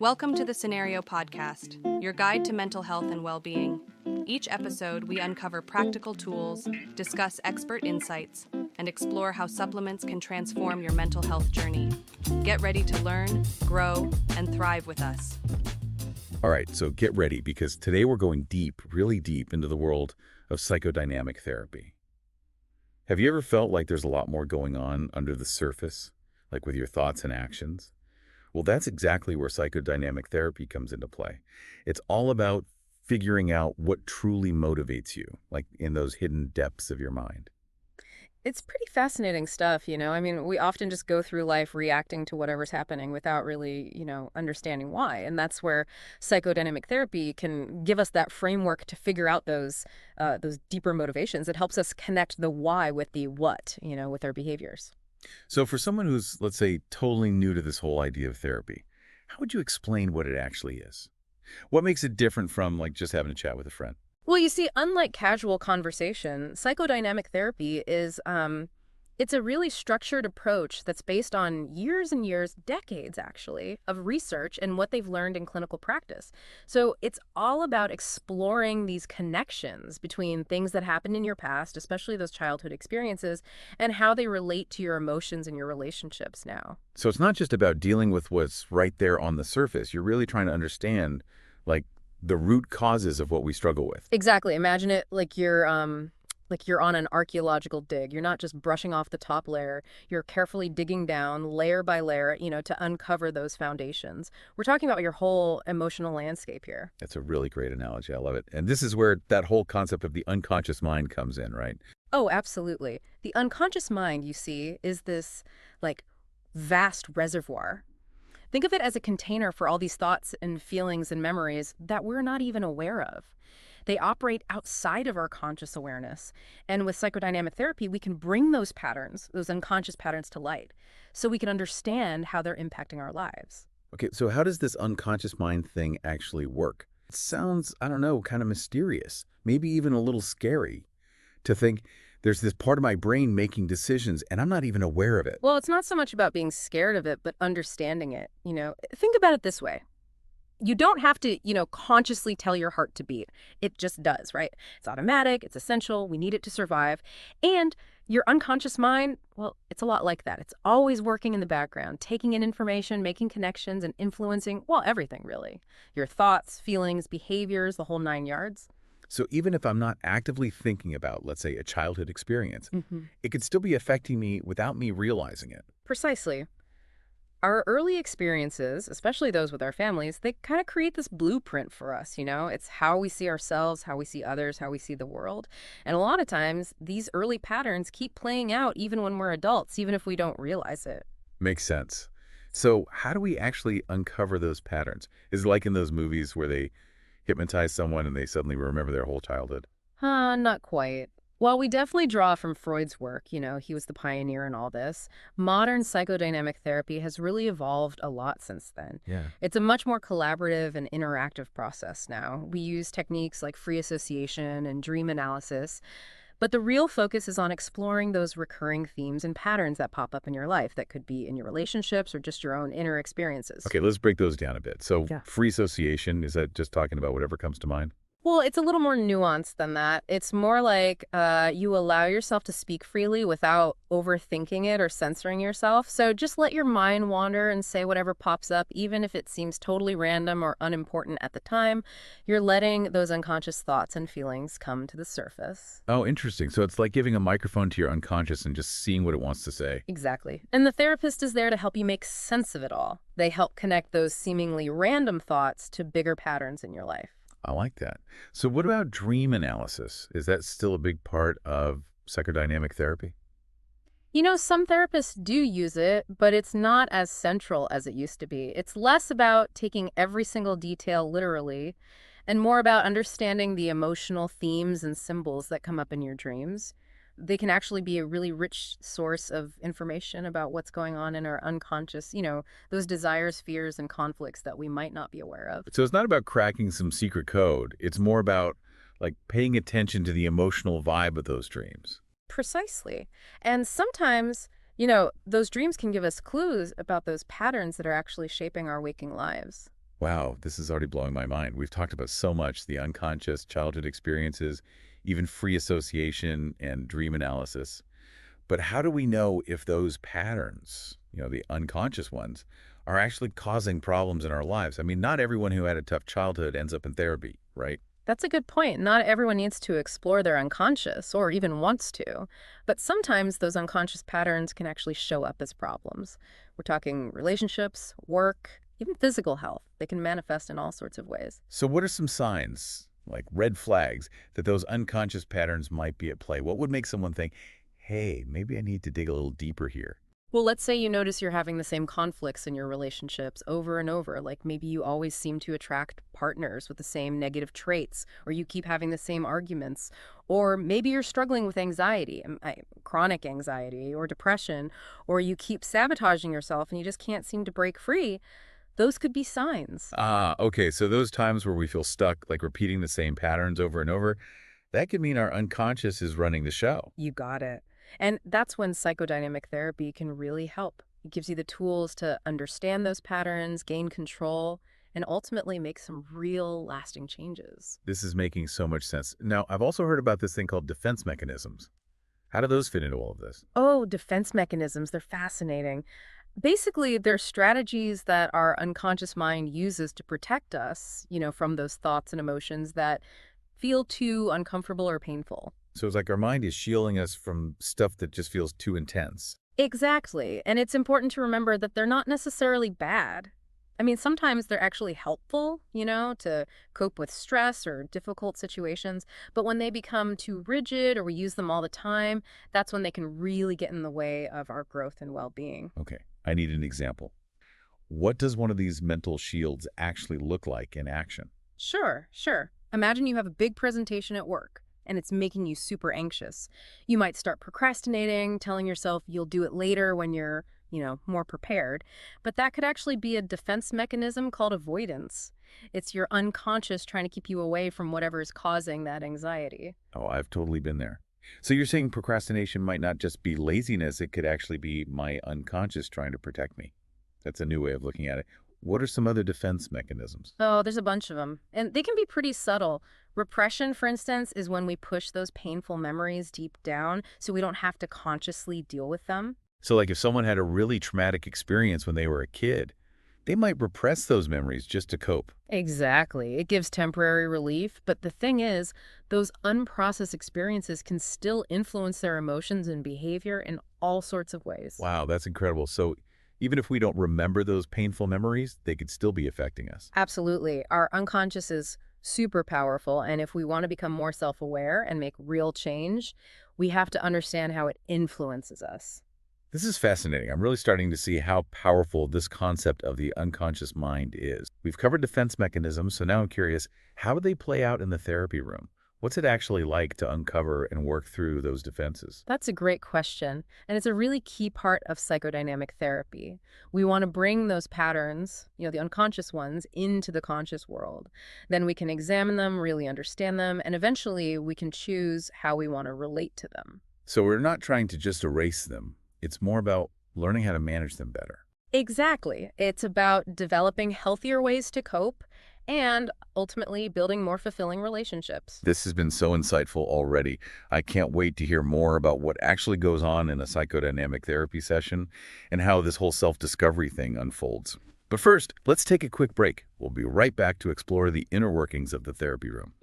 Welcome to the Cenario Podcast, your guide to mental health and well-being. Each episode, we uncover practical tools, discuss expert insights, and explore how supplements can transform your mental health journey. Get ready to learn, grow, and thrive with us. All right, so get ready because today we're going deep, really deep into the world of psychodynamic therapy. Have you ever felt like there's a lot more going on under the surface, like with your thoughts and actions? Well, that's exactly where psychodynamic therapy comes into play. It's all about figuring out what truly motivates you, like in those hidden depths of your mind. It's pretty fascinating stuff, I mean, we often just go through life reacting to whatever's happening without really, understanding why. And that's where psychodynamic therapy can give us that framework to figure out those deeper motivations. It helps us connect the why with the what, with our behaviors. So for someone who's, let's say, totally new to this whole idea of therapy, how would you explain what it actually is? What makes it different from like just having a chat with a friend? Well, you see, unlike casual conversation, psychodynamic therapy is it's a really structured approach that's based on years and years, decades actually, of research and what they've learned in clinical practice. So it's all about exploring these connections between things that happened in your past, especially those childhood experiences, and how they relate to your emotions and your relationships now. So it's not just about dealing with what's right there on the surface. You're really trying to understand, like, the root causes of what we struggle with. Exactly. Imagine it like you're on an archaeological dig. You're not just brushing off the top layer. You're carefully digging down layer by layer, to uncover those foundations. We're talking about your whole emotional landscape here. That's a really great analogy. I love it. And this is where that whole concept of the unconscious mind comes in, right? Oh, absolutely. The unconscious mind, you see, is this like vast reservoir. Think of it as a container for all these thoughts and feelings and memories that we're not even aware of. They operate outside of our conscious awareness. And with psychodynamic therapy, we can bring those patterns, those unconscious patterns to light so we can understand how they're impacting our lives. Okay, so how does this unconscious mind thing actually work? It sounds, I don't know, kind of mysterious, maybe even a little scary to think there's this part of my brain making decisions and I'm not even aware of it. Well, it's not so much about being scared of it, but understanding it. Think about it this way. You don't have to, consciously tell your heart to beat. It just does, right? It's automatic. It's essential. We need it to survive. And your unconscious mind, well, it's a lot like that. It's always working in the background, taking in information, making connections, and influencing, well, everything, really. Your thoughts, feelings, behaviors, the whole nine yards. So even if I'm not actively thinking about, let's say, a childhood experience, it could still be affecting me without me realizing it. Precisely. Our early experiences, especially those with our families, they kind of create this blueprint for us, It's how we see ourselves, how we see others, how we see the world. And a lot of times, these early patterns keep playing out even when we're adults, even if we don't realize it. Makes sense. So how do we actually uncover those patterns? Is it like in those movies where they hypnotize someone and they suddenly remember their whole childhood? Not quite. While we definitely draw from Freud's work, he was the pioneer in all this, modern psychodynamic therapy has really evolved a lot since then. Yeah. It's a much more collaborative and interactive process now. We use techniques like free association and dream analysis, but the real focus is on exploring those recurring themes and patterns that pop up in your life that could be in your relationships or just your own inner experiences. Okay, let's break those down a bit. So Yeah. free association, is that just talking about whatever comes to mind? Well, it's a little more nuanced than that. It's more like you allow yourself to speak freely without overthinking it or censoring yourself. So just let your mind wander and say whatever pops up, even if it seems totally random or unimportant at the time. You're letting those unconscious thoughts and feelings come to the surface. Oh, interesting. So it's like giving a microphone to your unconscious and just seeing what it wants to say. Exactly. And the therapist is there to help you make sense of it all. They help connect those seemingly random thoughts to bigger patterns in your life. I like that. So what about dream analysis? Is that still a big part of psychodynamic therapy? Some therapists do use it, but it's not as central as it used to be. It's less about taking every single detail literally and more about understanding the emotional themes and symbols that come up in your dreams. They can actually be a really rich source of information about what's going on in our unconscious, those desires, fears, and conflicts that we might not be aware of. So it's not about cracking some secret code. It's more about like paying attention to the emotional vibe of those dreams. Precisely. And sometimes, those dreams can give us clues about those patterns that are actually shaping our waking lives. Wow, this is already blowing my mind. We've talked about so much, the unconscious, childhood experiences, even free association and dream analysis. But how do we know if those patterns, the unconscious ones, are actually causing problems in our lives? I mean, not everyone who had a tough childhood ends up in therapy, right? That's a good point. Not everyone needs to explore their unconscious or even wants to. But sometimes those unconscious patterns can actually show up as problems. We're talking relationships, work, even physical health. They can manifest in all sorts of ways. So what are some signs, like red flags, that those unconscious patterns might be at play? What would make someone think, hey, maybe I need to dig a little deeper here? Well, let's say you notice you're having the same conflicts in your relationships over and over. Like maybe you always seem to attract partners with the same negative traits, or you keep having the same arguments. Or maybe you're struggling with anxiety, chronic anxiety or depression, or you keep sabotaging yourself and you just can't seem to break free. Those could be signs. Ah, okay, so those times where we feel stuck, like repeating the same patterns over and over, that could mean our unconscious is running the show. You got it. And that's when psychodynamic therapy can really help. It gives you the tools to understand those patterns, gain control, and ultimately make some real lasting changes. This is making so much sense. Now, I've also heard about this thing called defense mechanisms. How do those fit into all of this? Oh, defense mechanisms, they're fascinating. Basically, they're strategies that our unconscious mind uses to protect us, from those thoughts and emotions that feel too uncomfortable or painful. So it's like our mind is shielding us from stuff that just feels too intense. Exactly. And it's important to remember that they're not necessarily bad. I mean, sometimes they're actually helpful, to cope with stress or difficult situations. But when they become too rigid or we use them all the time, that's when they can really get in the way of our growth and well-being. Okay, I need an example. What does one of these mental shields actually look like in action? Sure, sure. Imagine you have a big presentation at work and it's making you super anxious. You might start procrastinating, telling yourself you'll do it later when you're, more prepared. But that could actually be a defense mechanism called avoidance. It's your unconscious trying to keep you away from whatever is causing that anxiety. Oh, I've totally been there. So you're saying procrastination might not just be laziness, it could actually be my unconscious trying to protect me. That's a new way of looking at it. What are some other defense mechanisms? Oh, there's a bunch of them. And they can be pretty subtle. Repression, for instance, is when we push those painful memories deep down so we don't have to consciously deal with them. So like if someone had a really traumatic experience when they were a kid, they might repress those memories just to cope. Exactly. It gives temporary relief. But the thing is, those unprocessed experiences can still influence their emotions and behavior in all sorts of ways. Wow, that's incredible. So even if we don't remember those painful memories, they could still be affecting us. Absolutely. Our unconscious is super powerful. And if we want to become more self-aware and make real change, we have to understand how it influences us. This is fascinating. I'm really starting to see how powerful this concept of the unconscious mind is. We've covered defense mechanisms, so now I'm curious, how do they play out in the therapy room? What's it actually like to uncover and work through those defenses? That's a great question, and it's a really key part of psychodynamic therapy. We want to bring those patterns, the unconscious ones, into the conscious world. Then we can examine them, really understand them, and eventually we can choose how we want to relate to them. So we're not trying to just erase them. It's more about learning how to manage them better. Exactly. It's about developing healthier ways to cope and ultimately building more fulfilling relationships. This has been so insightful already. I can't wait to hear more about what actually goes on in a psychodynamic therapy session and how this whole self-discovery thing unfolds. But first, let's take a quick break. We'll be right back to explore the inner workings of the therapy room.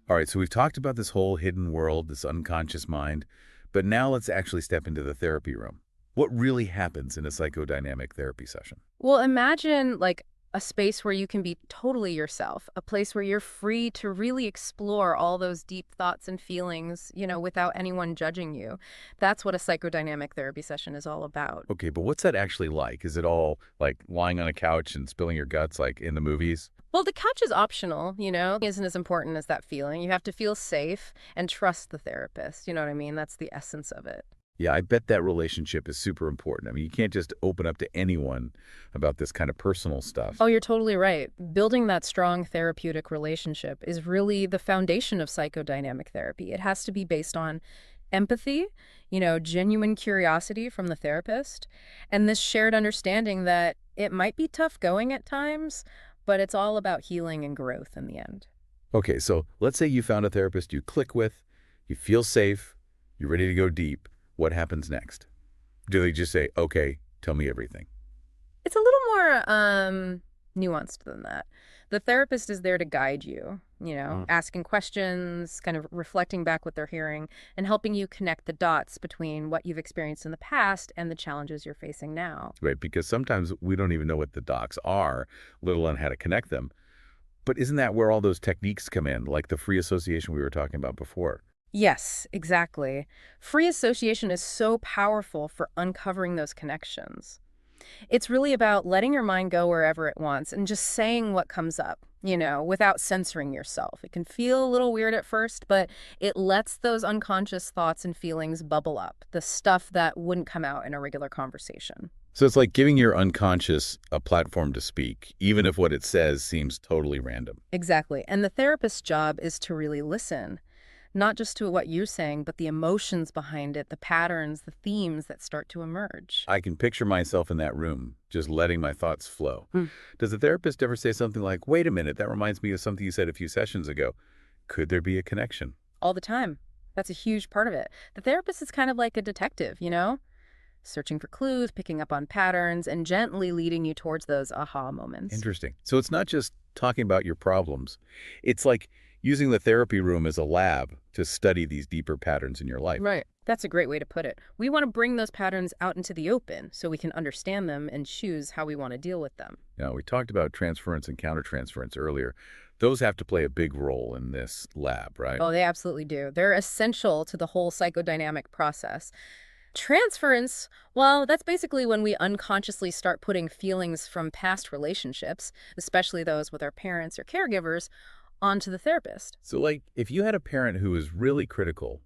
All right, so we've talked about this whole hidden world, this unconscious mind, but now let's actually step into the therapy room. What really happens in a psychodynamic therapy session? Well, imagine like a space where you can be totally yourself, a place where you're free to really explore all those deep thoughts and feelings, without anyone judging you. That's what a psychodynamic therapy session is all about. Okay, but what's that actually like? Is it all like lying on a couch and spilling your guts like in the movies? Well, the couch is optional, isn't as important as that feeling. You have to feel safe and trust the therapist. You know what I mean? That's the essence of it. Yeah, I bet that relationship is super important. I mean, you can't just open up to anyone about this kind of personal stuff. Oh, you're totally right. Building that strong therapeutic relationship is really the foundation of psychodynamic therapy. It has to be based on empathy, genuine curiosity from the therapist, and this shared understanding that it might be tough going at times, but it's all about healing and growth in the end. Okay, so let's say you found a therapist you click with, you feel safe, you're ready to go deep. What happens next? Do they just say, okay, tell me everything? It's a little more nuanced than that. The therapist is there to guide you, asking questions, kind of reflecting back what they're hearing, and helping you connect the dots between what you've experienced in the past and the challenges you're facing now. Right, because sometimes we don't even know what the docs are, let alone how to connect them. But isn't that where all those techniques come in, like the free association we were talking about before? Yes, exactly. Free association is so powerful for uncovering those connections. It's really about letting your mind go wherever it wants and just saying what comes up, without censoring yourself. It can feel a little weird at first, but it lets those unconscious thoughts and feelings bubble up, the stuff that wouldn't come out in a regular conversation. So it's like giving your unconscious a platform to speak, even if what it says seems totally random. Exactly. And the therapist's job is to really listen, not just to what you're saying, but the emotions behind it, the patterns, the themes that start to emerge. I can picture myself in that room, just letting my thoughts flow. Hmm. Does the therapist ever say something like, wait a minute, that reminds me of something you said a few sessions ago? Could there be a connection? All the time. That's a huge part of it. The therapist is kind of like a detective, searching for clues, picking up on patterns, and gently leading you towards those aha moments. Interesting. So it's not just talking about your problems. It's like using the therapy room as a lab to study these deeper patterns in your life. Right. That's a great way to put it. We want to bring those patterns out into the open so we can understand them and choose how we want to deal with them. Now, we talked about transference and countertransference earlier. Those have to play a big role in this lab, right? Oh, they absolutely do. They're essential to the whole psychodynamic process. Transference, well, that's basically when we unconsciously start putting feelings from past relationships, especially those with our parents or caregivers, onto the therapist. So, like, if you had a parent who was really critical,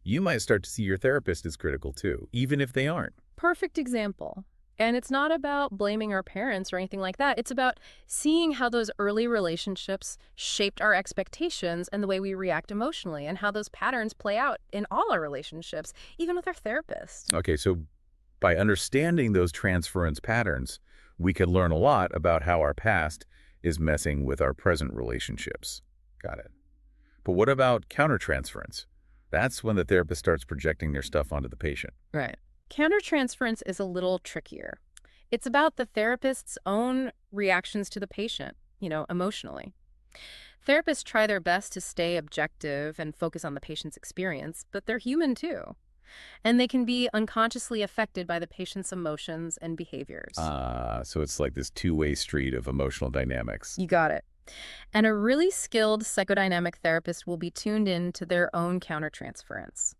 you might start to see your therapist as critical too, even if they aren't. Perfect example. And it's not about blaming our parents or anything like that. It's about seeing how those early relationships shaped our expectations and the way we react emotionally, and how those patterns play out in all our relationships, even with our therapists. Okay, so by understanding those transference patterns, we could learn a lot about how our past is messing with our present relationships. Got it. But what about countertransference? That's when the therapist starts projecting their stuff onto the patient. Right. Countertransference is a little trickier. It's about the therapist's own reactions to the patient, emotionally. Therapists try their best to stay objective and focus on the patient's experience, but they're human too. And they can be unconsciously affected by the patient's emotions and behaviors. So it's like this two-way street of emotional dynamics. You got it. And a really skilled psychodynamic therapist will be tuned in to their own countertransference.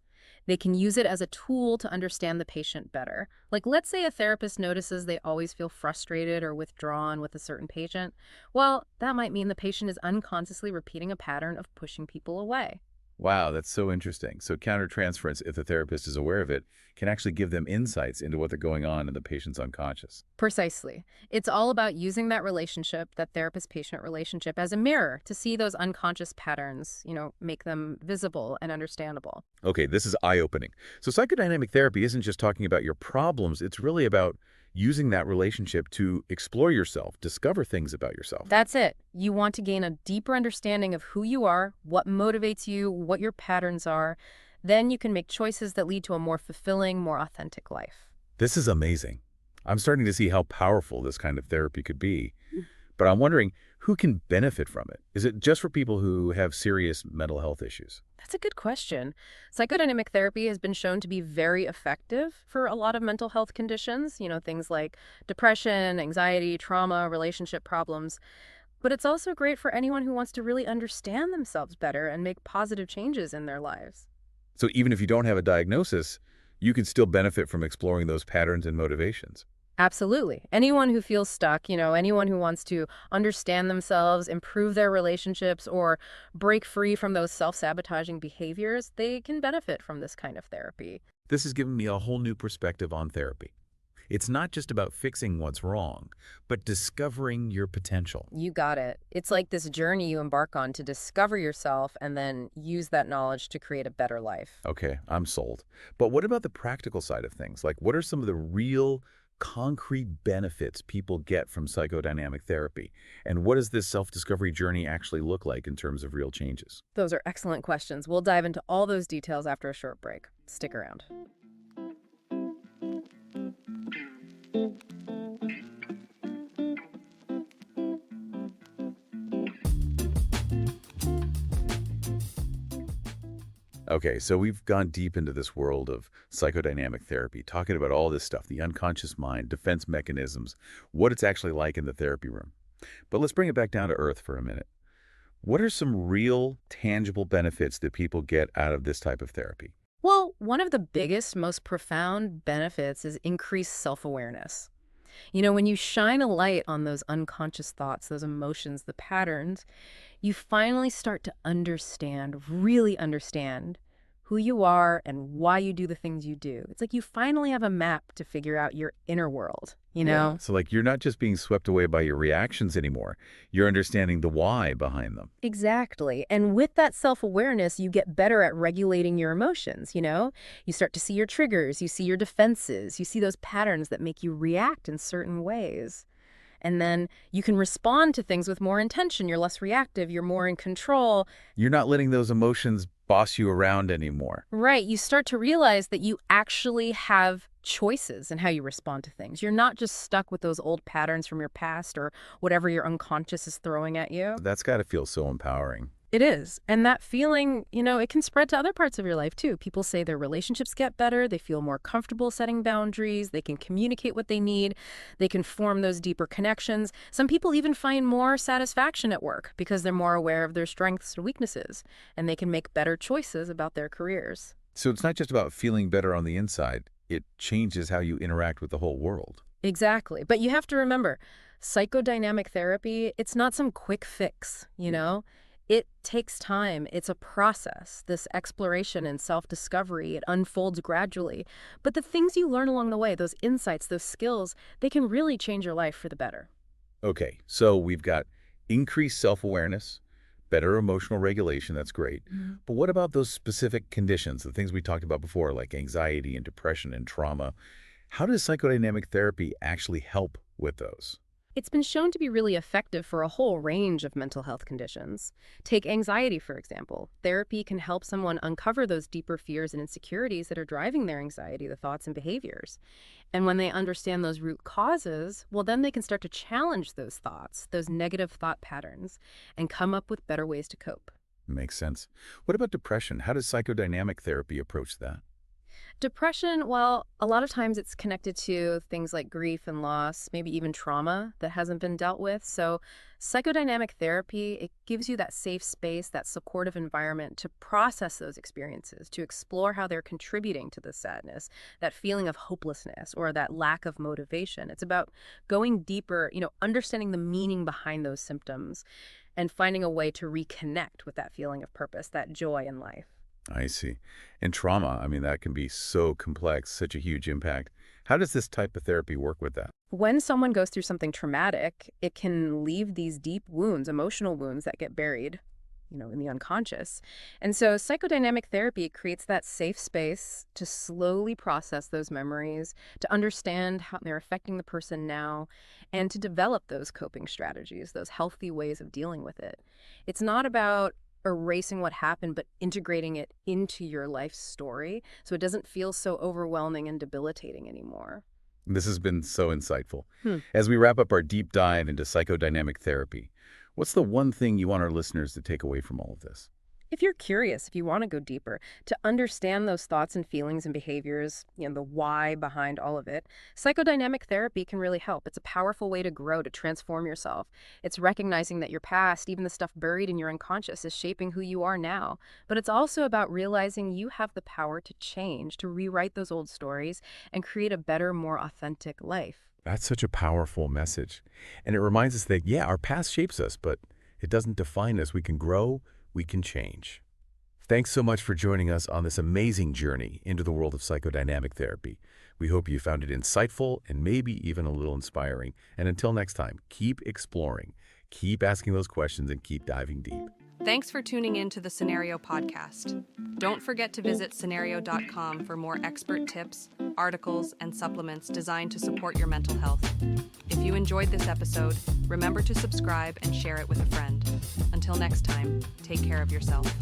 They can use it as a tool to understand the patient better. Like, let's say a therapist notices they always feel frustrated or withdrawn with a certain patient. Well, that might mean the patient is unconsciously repeating a pattern of pushing people away. Wow, that's so interesting. So countertransference, if the therapist is aware of it, can actually give them insights into what they're going on in the patient's unconscious. Precisely. It's all about using that relationship, that therapist-patient relationship, as a mirror to see those unconscious patterns, make them visible and understandable. Okay, this is eye-opening. So psychodynamic therapy isn't just talking about your problems. It's really about using that relationship to explore yourself, discover things about yourself. That's it. You want to gain a deeper understanding of who you are, what motivates you, what your patterns are. Then you can make choices that lead to a more fulfilling, more authentic life. This is amazing. I'm starting to see how powerful this kind of therapy could be. But I'm wondering, who can benefit from it? Is it just for people who have serious mental health issues? That's a good question. Psychodynamic therapy has been shown to be very effective for a lot of mental health conditions, things like depression, anxiety, trauma, relationship problems. But it's also great for anyone who wants to really understand themselves better and make positive changes in their lives. So even if you don't have a diagnosis, you can still benefit from exploring those patterns and motivations. Absolutely. Anyone who feels stuck, anyone who wants to understand themselves, improve their relationships, or break free from those self-sabotaging behaviors, they can benefit from this kind of therapy. This has given me a whole new perspective on therapy. It's not just about fixing what's wrong, but discovering your potential. You got it. It's like this journey you embark on to discover yourself and then use that knowledge to create a better life. Okay, I'm sold. But what about the practical side of things? Like, what are some of the real, concrete benefits people get from psychodynamic therapy? And what does this self-discovery journey actually look like in terms of real changes? Those are excellent questions. We'll dive into all those details after a short break. Stick around. Okay, so we've gone deep into this world of psychodynamic therapy, talking about all this stuff, the unconscious mind, defense mechanisms, what it's actually like in the therapy room. But let's bring it back down to earth for a minute. What are some real, tangible benefits that people get out of this type of therapy? Well, one of the biggest, most profound benefits is increased self-awareness. When you shine a light on those unconscious thoughts, those emotions, the patterns, you finally start to understand, really understand who you are and why you do the things you do. It's like you finally have a map to figure out your inner world, you know? So like you're not just being swept away by your reactions anymore. You're understanding the why behind them. Exactly. And with that self-awareness, you get better at regulating your emotions, you know? You start to see your triggers, you see your defenses, you see those patterns that make you react in certain ways. And then you can respond to things with more intention. You're less reactive. You're more in control. You're not letting those emotions boss you around anymore. Right. You start to realize that you actually have choices in how you respond to things. You're not just stuck with those old patterns from your past or whatever your unconscious is throwing at you. That's got to feel so empowering. It is. And that feeling, it can spread to other parts of your life, too. People say their relationships get better. They feel more comfortable setting boundaries. They can communicate what they need. They can form those deeper connections. Some people even find more satisfaction at work because they're more aware of their strengths and weaknesses, and they can make better choices about their careers. So it's not just about feeling better on the inside. It changes how you interact with the whole world. Exactly. But you have to remember, psychodynamic therapy, it's not some quick fix, It takes time. It's a process, this exploration and self-discovery. It unfolds gradually. But the things you learn along the way, those insights, those skills, they can really change your life for the better. Okay, so we've got increased self-awareness, better emotional regulation, that's great. But what about those specific conditions, the things we talked about before, like anxiety and depression and trauma? How does psychodynamic therapy actually help with those? It's been shown to be really effective for a whole range of mental health conditions. Take anxiety, for example. Therapy can help someone uncover those deeper fears and insecurities that are driving their anxiety, the thoughts and behaviors. And when they understand those root causes, well, then they can start to challenge those thoughts, those negative thought patterns, and come up with better ways to cope. Makes sense. What about depression? How does psychodynamic therapy approach that? Depression, well, a lot of times it's connected to things like grief and loss, maybe even trauma that hasn't been dealt with. So psychodynamic therapy, it gives you that safe space, that supportive environment to process those experiences, to explore how they're contributing to the sadness, that feeling of hopelessness or that lack of motivation. It's about going deeper, understanding the meaning behind those symptoms and finding a way to reconnect with that feeling of purpose, that joy in life. I see. And trauma, that can be so complex, such a huge impact. How does this type of therapy work with that? When someone goes through something traumatic, it can leave these deep wounds, emotional wounds that get buried, in the unconscious. And so psychodynamic therapy creates that safe space to slowly process those memories, to understand how they're affecting the person now, and to develop those coping strategies, those healthy ways of dealing with it. It's not about erasing what happened, but integrating it into your life story so it doesn't feel so overwhelming and debilitating anymore. This has been so insightful. As we wrap up our deep dive into psychodynamic therapy, what's the one thing you want our listeners to take away from all of this? If you're curious, if you want to go deeper, to understand those thoughts and feelings and behaviors, the why behind all of it, psychodynamic therapy can really help. It's a powerful way to grow, to transform yourself. It's recognizing that your past, even the stuff buried in your unconscious, is shaping who you are now. But it's also about realizing you have the power to change, to rewrite those old stories, and create a better, more authentic life. That's such a powerful message. And it reminds us that, our past shapes us, but it doesn't define us. We can grow. We can change. Thanks so much for joining us on this amazing journey into the world of psychodynamic therapy. We hope you found it insightful and maybe even a little inspiring. And until next time, keep exploring, keep asking those questions, and keep diving deep. Thanks for tuning in to the Cenario podcast. Don't forget to visit Cenario.com for more expert tips, articles, and supplements designed to support your mental health. If you enjoyed this episode, remember to subscribe and share it with a friend. Until next time, take care of yourself.